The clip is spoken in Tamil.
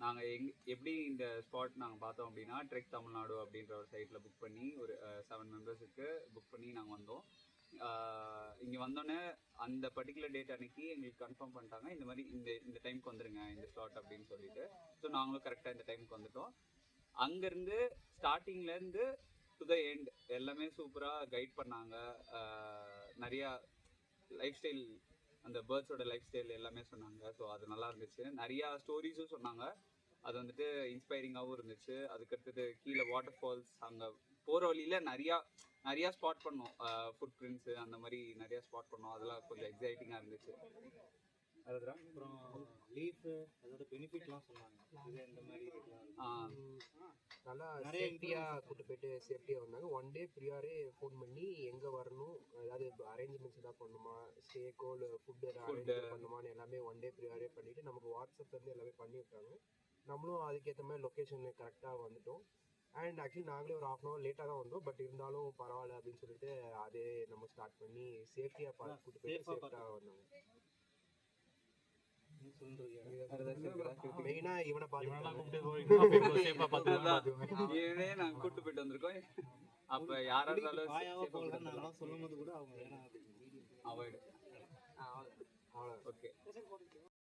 நாங்கள் எப்படி இந்த ஸ்பாட் நாங்கள் பார்த்தோம் அப்படின்னா ட்ரெக் தமிழ்நாடு அப்படின்ற ஒரு சைட்டில் புக் பண்ணி ஒரு 7 மெம்பர்ஸுக்கு புக் பண்ணி நாங்கள் வந்தோம். இங்கே வந்தோடனே அந்த பர்டிகுலர் டேட் அன்னைக்கு எங்களுக்கு கன்ஃபார்ம் பண்ணிட்டாங்க, இந்த மாதிரி இந்த டைமுக்கு வந்துடுங்க இந்த ஸ்லாட் அப்படின்னு சொல்லிட்டு. ஸோ நாங்களும் கரெக்டாக இந்த டைமுக்கு வந்துட்டோம். அங்கேருந்து ஸ்டார்டிங்லேருந்து டு த எண்ட் எல்லாமே சூப்பராக கைட் பண்ணாங்க. நிறையா லைஃப் ஸ்டைல், அந்த பேர்ட்ஸோட லைஃப் ஸ்டைல் எல்லாமே சொன்னாங்க. ஸோ அது நல்லா இருந்துச்சு. நிறையா ஸ்டோரிஸும் சொன்னாங்க. அது வந்துட்டு இன்ஸ்பைரிங்காகவும் இருந்துச்சு. அதுக்கடுத்தது கீழே வாட்டர் ஃபால்ஸ், அங்கே போகிற வழியில் நிறையா ஸ்பாட் பண்ணோம். ஃபுட் பிரிண்ட்ஸு அந்த மாதிரி நிறையா ஸ்பாட் பண்ணோம். அதெல்லாம் கொஞ்சம் எக்ஸைட்டிங்காக இருந்துச்சு. அதுதான் அப்புறம் லீஃபு அதோட பெனிஃபிட்லாம் சொன்னாங்க. இது இந்த மாதிரி நல்லா சேஃப்டியாக கூப்பிட்டு போயிட்டு சேஃப்டியாக வந்தாங்க. ஒன் டே ப்ரியாரே ஃபோன் பண்ணி எங்கே வரணும், ஏதாவது அரேஞ்ச்மெண்ட்ஸ் எதாவது பண்ணணுமா, ஸ்டேக்கோ இல்லை ஃபுட்டு அரேஞ்ச் பண்ணணுமான்னு எல்லாமே ஒன் டே ப்ரியாரே பண்ணிவிட்டு நமக்கு வாட்ஸ்அப்லேருந்து எல்லாமே பண்ணி விட்டாங்க. நம்மளும் அதுக்கேற்ற மாதிரி லொக்கேஷன் கரெக்டாக வந்துட்டோம். அண்ட் ஆக்சுவலி நாங்களே ஒரு 1/2 hour லேட்டாக தான் வந்தோம். பட் இருந்தாலும் பரவாயில்ல அப்படின்னு சொல்லிட்டு அதே நம்ம ஸ்டார்ட் பண்ணி சேஃப்டியாக கூப்பிட்டு போயிட்டு சேஃப்டாக வந்தாங்க. மெயினா இவனை இவனே நாங்க கூட்டு போயிட்டு வந்திருக்கோம். அப்ப யாரா இருந்தாலும் சொல்லும் போது கூட அவங்க அவாய்டு. ஓகே.